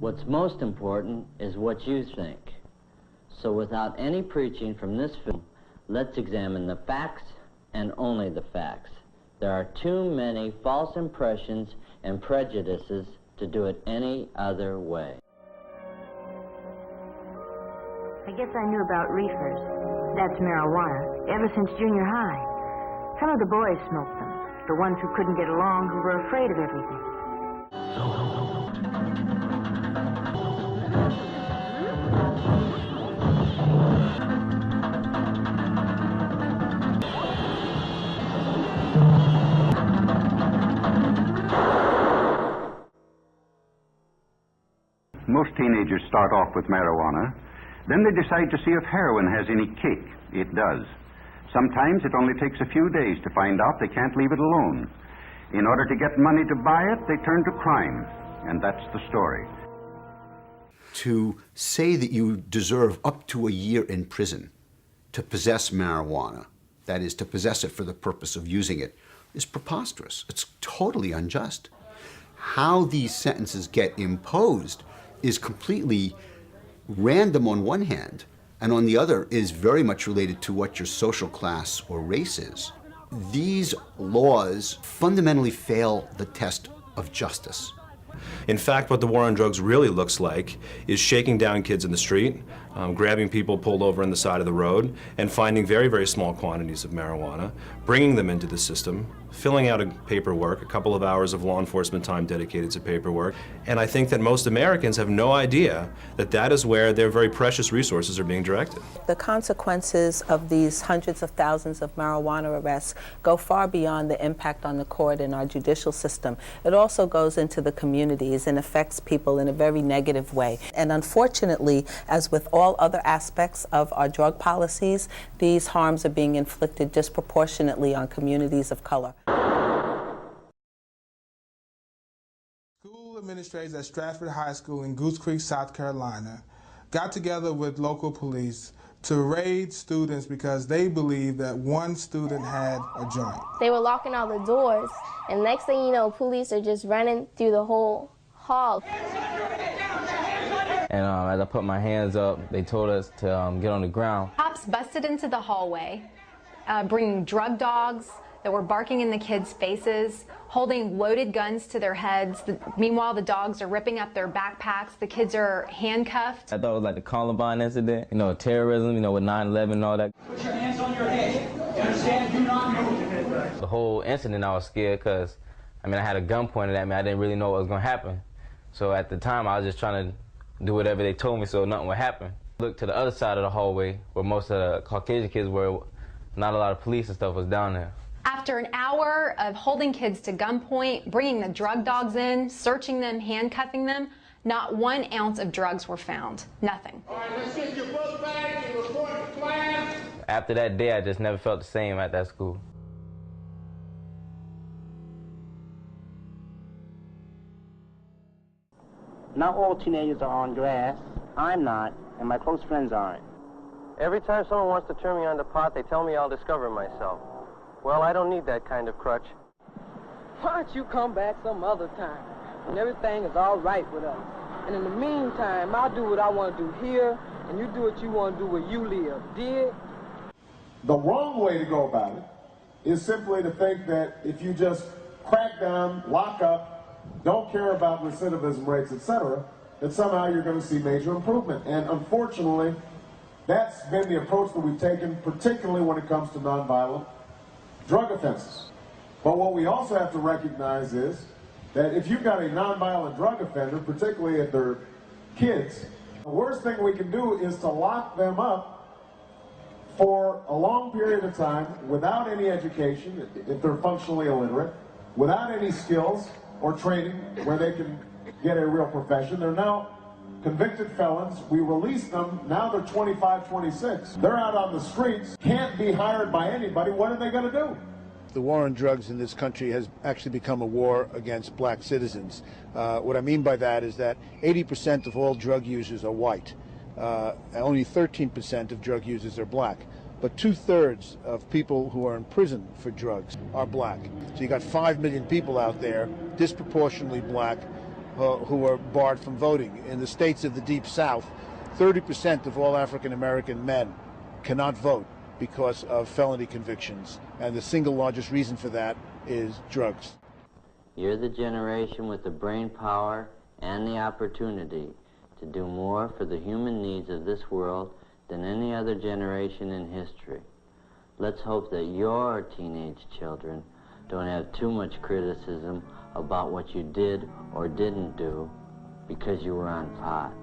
What's most important is what you think. So without any preaching from this film, let's examine the facts and only the facts. There are too many false impressions and prejudices to do it any other way. I guess I knew about reefers. That's marijuana, ever since junior high. Some of the boys smoked them, the ones who couldn't get along, who were afraid of everything. Most teenagers start off with marijuana. Then they decide to see if heroin has any kick. It does. Sometimes it only takes a few days to find out they can't leave it alone. In order to get money to buy it, they turn to crime. And that's the story. To say that you deserve up to a year in prison to possess marijuana, that is, to possess it for the purpose of using it, is preposterous. It's totally unjust. How these sentences get imposed is completely random on one hand, and on the other is very much related to what your social class or race is. These laws fundamentally fail the test of justice. In fact, what the war on drugs really looks like is shaking down kids in the street, grabbing people pulled over on the side of the road, and finding very, very small quantities of marijuana, bringing them into the system, filling out paperwork, a couple of hours of law enforcement time dedicated to paperwork. And I think that most Americans have no idea that that is where their very precious resources are being directed. The consequences of these hundreds of thousands of marijuana arrests go far beyond the impact on the court and our judicial system. It also goes into the communities and affects people in a very negative way. And unfortunately, as with all other aspects of our drug policies, these harms are being inflicted disproportionately on communities of color. School administrators at Stratford High School in Goose Creek, South Carolina, got together with local police to raid students because they believed that one student had a joint. They were locking all the doors, and next thing you know, police are just running through the whole hall. And as I put my hands up, they told us to get on the ground. Cops busted into the hallway, bringing drug dogs that were barking in the kids' faces, holding loaded guns to their heads. Meanwhile, the dogs are ripping up their backpacks. The kids are handcuffed. I thought it was like the Columbine incident, terrorism, with 9/11 and all that. Put your hands on your head. You understand? Do not move. The whole incident, I was scared because, I had a gun pointed at me. I didn't really know what was going to happen. So at the time, I was just trying to do whatever they told me so nothing would happen. Look to the other side of the hallway where most of the Caucasian kids were. Not a lot of police and stuff was down there. After an hour of holding kids to gunpoint, bringing the drug dogs in, searching them, handcuffing them, not 1 ounce of drugs were found. Nothing. All right, let's take your book bag and report to class. After that day, I just never felt the same at that school. Not all teenagers are on grass. I'm not, and my close friends aren't. Every time someone wants to turn me on to pot, they tell me I'll discover myself. Well, I don't need that kind of crutch. Why don't you come back some other time when everything is all right with us? And in the meantime, I'll do what I want to do here, and you do what you want to do where you live. Dig? The wrong way to go about it is simply to think that if you just crack down, lock up, don't care about recidivism rates, etc., that somehow you're going to see major improvement. And unfortunately, that's been the approach that we've taken, particularly when it comes to nonviolent drug offenses. But what we also have to recognize is that if you've got a nonviolent drug offender, particularly if they're kids, the worst thing we can do is to lock them up for a long period of time without any education, if they're functionally illiterate, without any skills or training where they can get a real profession. They're now convicted felons. We release them. Now they're 25, 26. They're out on the streets, can't be hired by anybody. What are they going to do? The war on drugs in this country has actually become a war against black citizens. What I mean by that is that 80% of all drug users are white. Only 13% of drug users are black. But 2/3 of people who are in prison for drugs are black. So you got 5 million people out there, disproportionately black, who are barred from voting. In the states of the Deep South, 30% of all African American men cannot vote because of felony convictions, and the single largest reason for that is drugs. You're the generation with the brain power and the opportunity to do more for the human needs of this world than any other generation in history. Let's hope that your teenage children don't have too much criticism about what you did or didn't do because you were on pot.